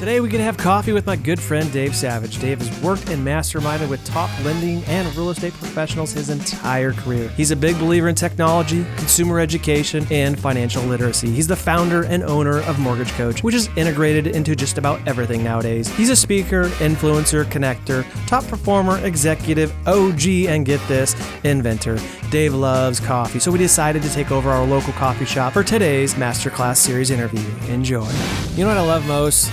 Today we get to have coffee with my good friend Dave Savage. Dave has worked and masterminded with top lending and real estate professionals his entire career. He's a big believer in technology, consumer education, and financial literacy. He's the founder and owner of Mortgage Coach, which is integrated into just about everything nowadays. He's a speaker, influencer, connector, top performer, executive, OG, and get this, inventor. Dave loves coffee, so we decided to take over our local coffee shop for today's Masterclass Series interview. Enjoy. You know what I love most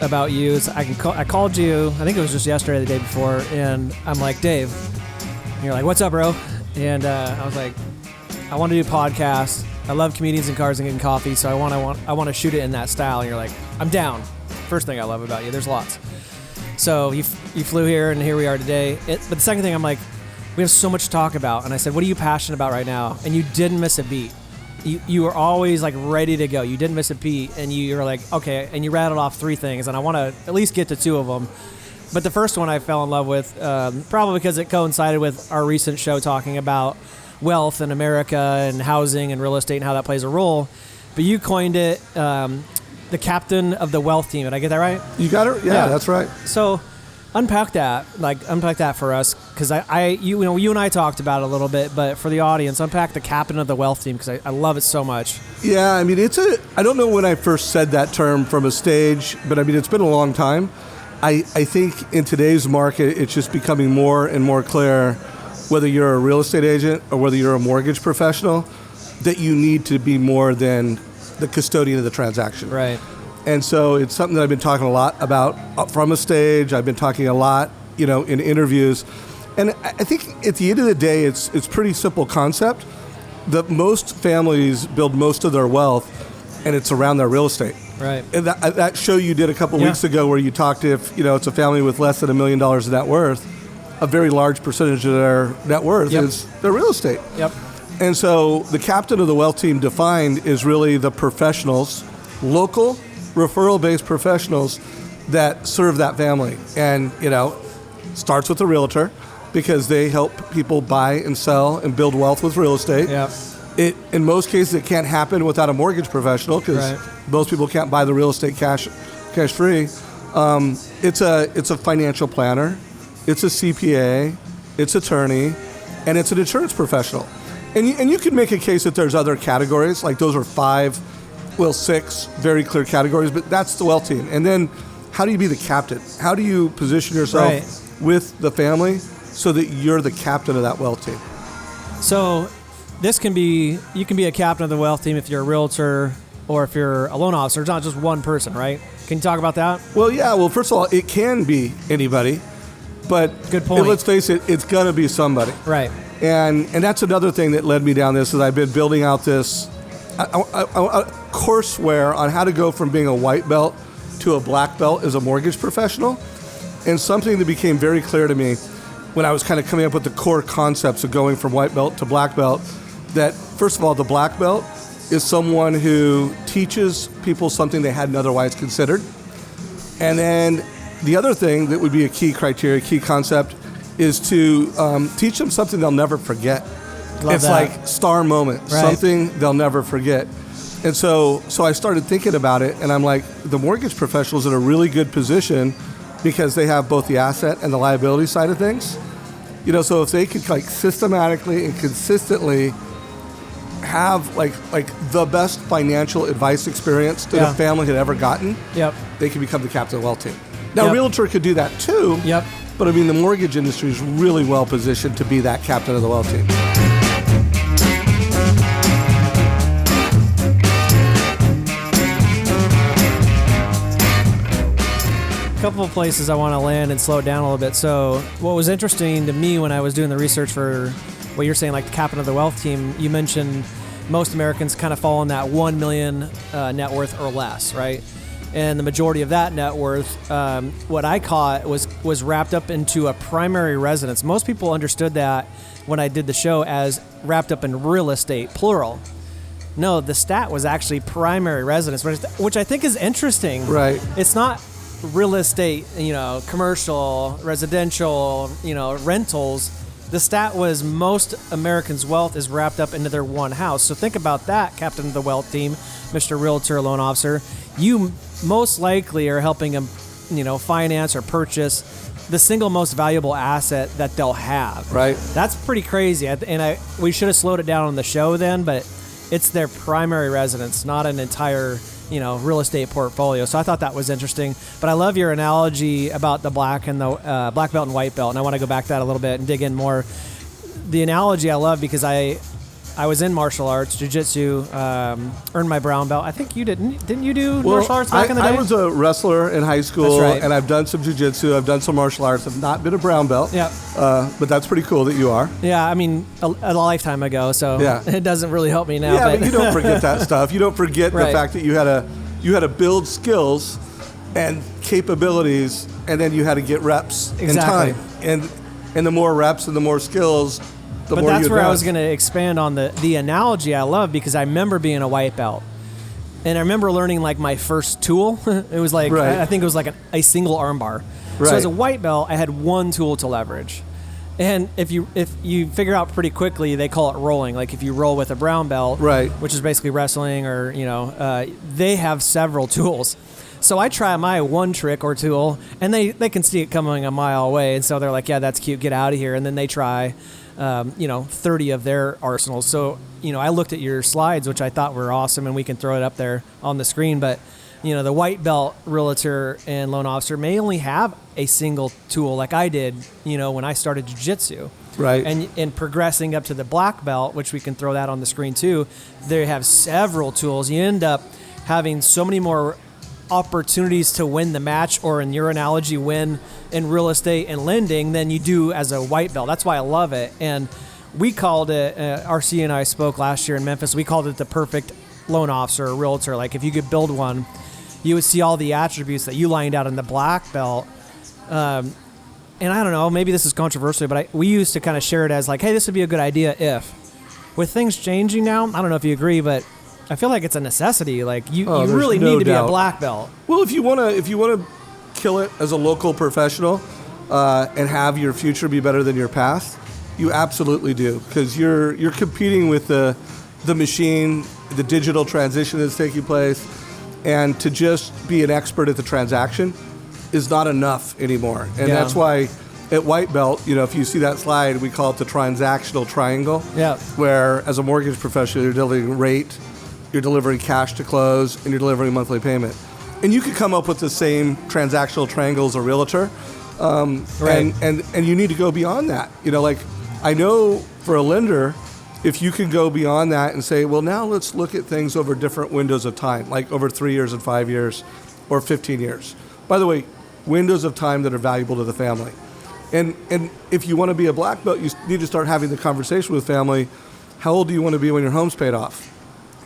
about you is I called you, I think it was just yesterday or the day before, and I'm like, Dave, and you're like, what's up, bro? And I was like, I want to do a podcast. I love comedians and cars and getting coffee, so I want to shoot it in that style. And you're like, I'm down. First thing I love about you, there's lots. So you flew here, and here we are today. But the second thing, I'm like, we have so much to talk about. And I said, what are you passionate about right now? And you didn't miss a beat. You were always like ready to go. You didn't miss a beat, and you were like, okay, and you rattled off three things, and I want to at least get to two of them. But the first one I fell in love with, probably because it coincided with our recent show talking about wealth in America and housing and real estate and how that plays a role. But you coined it the captain of the wealth team. Did I get that right? You got it? Yeah, that's right. So unpack that for us, because you and I talked about it a little bit, but for the audience, unpack the captain of the wealth team, because I love it so much. Yeah, I mean, I don't know when I first said that term from a stage, but I mean, it's been a long time. I think in today's market, it's just becoming more and more clear, whether you're a real estate agent or whether you're a mortgage professional, that you need to be more than the custodian of the transaction. Right. And so it's something that I've been talking a lot about up from a stage. I've been talking a lot, in interviews. And I think at the end of the day, it's pretty simple concept that most families build most of their wealth, and it's around their real estate. Right. And that show you did a couple weeks ago where you talked if, it's a family with less than $1 million in net worth, a very large percentage of their net worth is their real estate. Yep. And so the captain of the wealth team defined is really the professionals, local, referral-based professionals that serve that family. And, starts with a realtor, because they help people buy and sell and build wealth with real estate. Yeah. In most cases, it can't happen without a mortgage professional, because most people can't buy the real estate cash free. It's a financial planner, it's a CPA, it's attorney, and it's an insurance professional. And you can make a case that there's other categories, like those are 6 very clear categories, but that's the wealth team. And then how do you be the captain? How do you position yourself with the family so that you're the captain of that wealth team? So you can be a captain of the wealth team if you're a realtor or if you're a loan officer. It's not just one person, right? Can you talk about that? Well, yeah. Well, first of all, it can be anybody, but good point. Let's face it, it's going to be somebody. Right. And that's another thing that led me down this, is I've been building out this courseware on how to go from being a white belt to a black belt as a mortgage professional. And something that became very clear to me when I was kind of coming up with the core concepts of going from white belt to black belt, that first of all, the black belt is someone who teaches people something they hadn't otherwise considered. And then the other thing that would be a key criteria, key concept, is to teach them something they'll never forget. It's like star moment, something they'll never forget. And so I started thinking about it, and I'm like, the mortgage professional's in a really good position because they have both the asset and the liability side of things. So if they could systematically and consistently have the best financial advice experience that a family had ever gotten, they could become the captain of the wealth team. Now, a realtor could do that too, but I mean, the mortgage industry is really well positioned to be that captain of the wealth team. Couple of places I want to land and slow it down a little bit. So what was interesting to me when I was doing the research for what you're saying, like the captain of the wealth team, you mentioned most Americans kind of fall in that 1 million net worth or less, right? And the majority of that net worth, what I caught was wrapped up into a primary residence. Most people understood that when I did the show as wrapped up in real estate, plural. No, the stat was actually primary residence, which I think is interesting. Right. It's not real estate, commercial, residential, rentals. The stat was most Americans' wealth is wrapped up into their one house. So think about that, captain of the wealth team, Mr. Realtor, loan officer. You most likely are helping them, finance or purchase the single most valuable asset that they'll have. Right. That's pretty crazy. We should have slowed it down on the show then, but it's their primary residence, not an entire, real estate portfolio. So I thought that was interesting. But I love your analogy about the black and the black belt and white belt, and I want to go back to that a little bit and dig in more. The analogy I love because I was in martial arts, jiu-jitsu, earned my brown belt. I think you didn't you do martial arts back in the day? I was a wrestler in high school, That's right. and I've done some jiu-jitsu, I've done some martial arts. I've not been a brown belt, but that's pretty cool that you are. Yeah, I mean, a lifetime ago, so it doesn't really help me now. Yeah, but you don't forget that stuff. You don't forget Right. the fact that you had to build skills and capabilities, and then you had to get reps Exactly. and time. And the more reps and the more skills, the But more that's you where I advance. was going to expand on the analogy I love, because I remember being a white belt. And I remember learning like my first tool. It was like, Right. I think it was like a single arm bar. So Right. as a white belt, I had one tool to leverage. And if you figure out pretty quickly, they call it rolling. Like if you roll with a brown belt, Right. which is basically wrestling, or they have several tools. So I try my one trick or tool, and they can see it coming a mile away, and so they're like, "Yeah, that's cute. Get out of here." And then they try, 30 of their arsenals. So I looked at your slides, which I thought were awesome, and we can throw it up there on the screen. But the white belt realtor and loan officer may only have a single tool, like I did, when I started jiu-jitsu. Right. And progressing up to the black belt, which we can throw that on the screen too, they have several tools. You end up having so many more opportunities to win the match, or in your analogy, win in real estate and lending, than you do as a white belt. That's why I love it. And we called it, RC and I spoke last year in Memphis, we called it the perfect loan officer or realtor. Like if you could build one, you would see all the attributes that you lined out in the black belt. And I don't know, maybe this is controversial, but we used to kind of share it as like, hey, this would be a good idea if. With things changing now, I don't know if you agree, but I feel like it's a necessity. Like you really no need to be doubt. a black belt. Well, if you wanna kill it as a local professional and have your future be better than your past, you absolutely do, because you're competing with the machine, the digital transition that's taking place, and to just be an expert at the transaction is not enough anymore. And Yeah. that's why at white belt, if you see that slide, we call it the transactional triangle. Yeah. Where as a mortgage professional, you're delivering rate, you're delivering cash to close, and you're delivering monthly payment. And you could come up with the same transactional triangle as a realtor, Right. and you need to go beyond that. Like I know for a lender, if you can go beyond that and say, well, now let's look at things over different windows of time, like over 3 years and 5 years or 15 years. By the way, windows of time that are valuable to the family. And if you want to be a black belt, you need to start having the conversation with family. How old do you want to be when your home's paid off?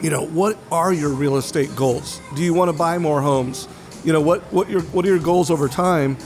What are your real estate goals? Do you want to buy more homes? What are your goals over time?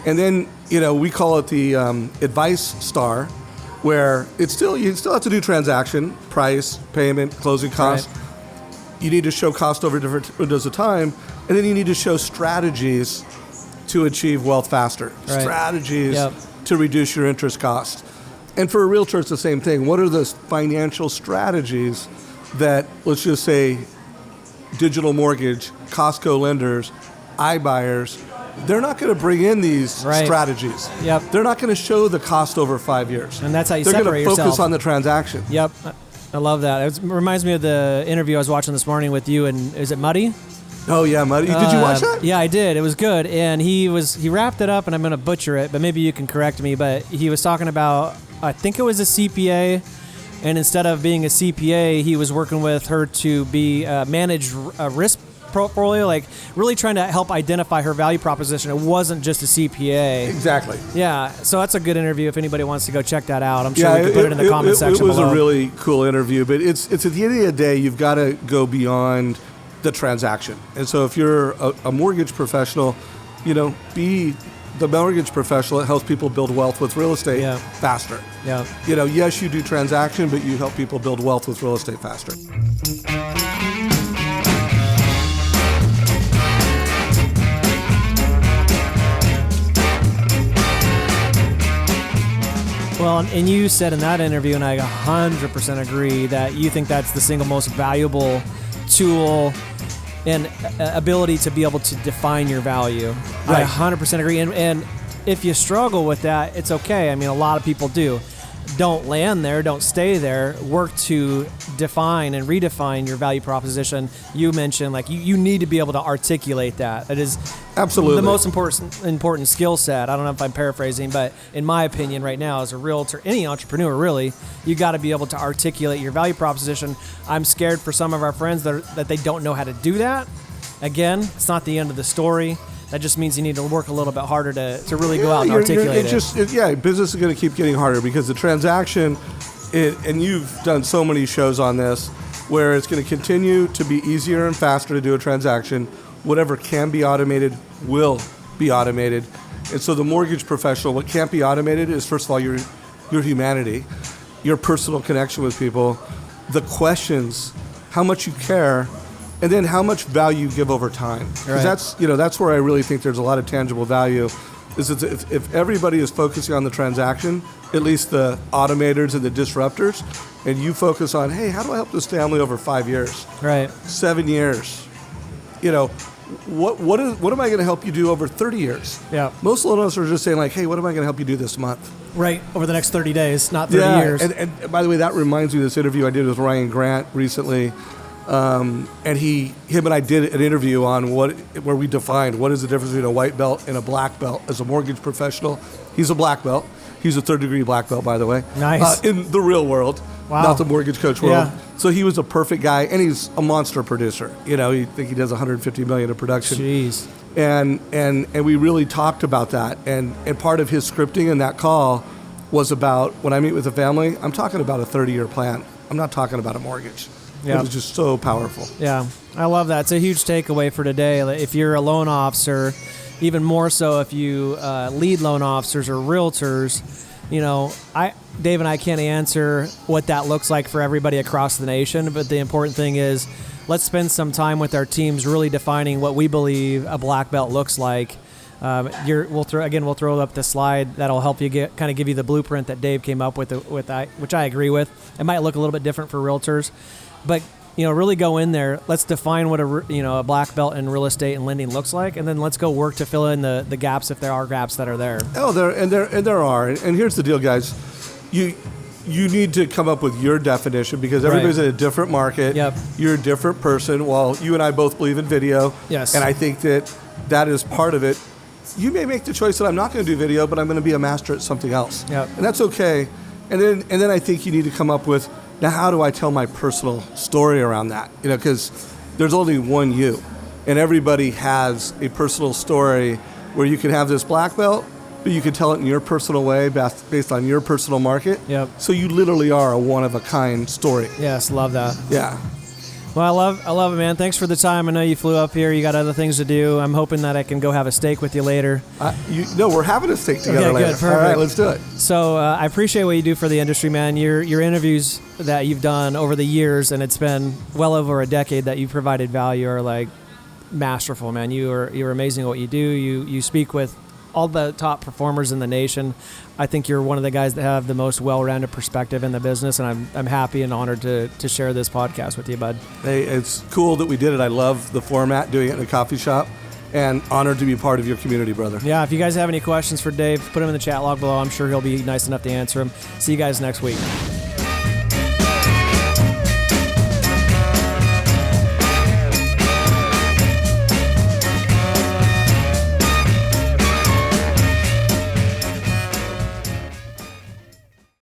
And then, we call it the advice star, where you still have to do transaction, price, payment, closing costs. Right. You need to show cost over different windows of time, and then you need to show strategies to achieve wealth faster. Right. Strategies Yep. to reduce your interest cost. And for a realtor, it's the same thing. What are the financial strategies that, let's just say, digital mortgage, Costco lenders, iBuyers, they're not going to bring in these Right. strategies. Yep. They're not going to show the cost over 5 years. And that's how you they're separate going to focus yourself. on the transaction. Yep. I love that. It reminds me of the interview I was watching this morning with you, and is it Muddy? Oh, yeah, Muddy. Did you watch that? Yeah, I did. It was good. And he wrapped it up, and I'm going to butcher it, but maybe you can correct me. But he was talking about, I think it was a CPA, and instead of being a CPA, he was working with her to manage a risk portfolio, like really trying to help identify her value proposition. It wasn't just a CPA. Exactly. Yeah, so that's a good interview if anybody wants to go check that out. I'm sure we can put it in the comment section It was below. a really cool interview, but it's at the end of the day, you've got to go beyond the transaction. And so if you're a mortgage professional, be the mortgage professional that helps people build wealth with real estate faster. Yeah. Yes, you do transaction, but you help people build wealth with real estate faster. Well, and you said in that interview, and I 100% agree, that you think that's the single most valuable tool and ability to be able to define your value. Right. I 100% agree. And if you struggle with that, it's okay. I mean, a lot of people do. Don't land there. Don't stay there. Work to define and redefine your value proposition. You mentioned like you need to be able to articulate that. It is Absolutely the most important skill set. I don't know if I'm paraphrasing, but in my opinion right now as a realtor, any entrepreneur really, you got to be able to articulate your value proposition. I'm scared for some of our friends that they don't know how to do that. Again, it's not the end of the story. That just means you need to work a little bit harder to really go out and articulate it. Business is going to keep getting harder because the transaction, and you've done so many shows on this, where it's going to continue to be easier and faster to do a transaction. Whatever can be automated will be automated. And so the mortgage professional, what can't be automated is, first of all, your humanity, your personal connection with people, the questions, how much you care, and then how much value you give over time. Because that's where I really think there's a lot of tangible value. Is if everybody is focusing on the transaction, at least the automators and the disruptors, and you focus on, hey, how do I help this family over 5 years? Right. 7 years. What am I going to help you do over 30 years? Yeah. Most loan officers are just saying like, hey, what am I going to help you do this month? Right. Over the next 30 days, not 30 years. And by the way, that reminds me of this interview I did with Ryan Grant recently. And him and I did an interview on where we defined what is the difference between a white belt and a black belt as a mortgage professional. He's a black belt. He's a third-degree black belt, by the way. Nice. In the real world, not the mortgage coach world. Yeah. So he was a perfect guy, and he's a monster producer. He does 150 million in production. Jeez. And we really talked about that. And part of his scripting in that call was about, when I meet with a family, I'm talking about a 30-year plan. I'm not talking about a mortgage. Yeah. It was just so powerful. Yeah, I love that. It's a huge takeaway for today. If you're a loan officer, even more so if you lead loan officers or realtors, Dave and I can't answer what that looks like for everybody across the nation, but the important thing is let's spend some time with our teams really defining what we believe a black belt looks like. We'll throw up the slide that'll help you give you the blueprint that Dave came up with which I agree with. It might look a little bit different for realtors. But, really go in there. Let's define what a black belt in real estate and lending looks like, and then let's go work to fill in the gaps if there are gaps that are there. Oh, there are. And here's the deal, guys. You need to come up with your definition because everybody's in a different market. Yep. You're a different person. While you and I both believe in video. Yes. And I think that is part of it. You may make the choice that I'm not going to do video, but I'm going to be a master at something else. Yep. And that's okay. And then I think you need to come up with, now, how do I tell my personal story around that? Because there's only one you, and everybody has a personal story where you can have this black belt, but you can tell it in your personal way based on your personal market. Yep. So you literally are a one-of-a-kind story. Yes, love that. Yeah. Well, I love it, man. Thanks for the time. I know you flew up here. You got other things to do. I'm hoping that I can go have a steak with you later. We're having a steak together later. Good, perfect. All right, let's do it. So I appreciate what you do for the industry, man. Your interviews that you've done over the years, and it's been well over a decade that you've provided value, are like masterful, man. You're amazing at what you do. You speak with all the top performers in the nation. I think you're one of the guys that have the most well-rounded perspective in the business, and I'm happy and honored to share this podcast with you, bud. Hey, it's cool that we did it. I love the format, doing it in a coffee shop, and honored to be part of your community, brother. Yeah, if you guys have any questions for Dave, put them in the chat log below. I'm sure he'll be nice enough to answer them. See you guys next week.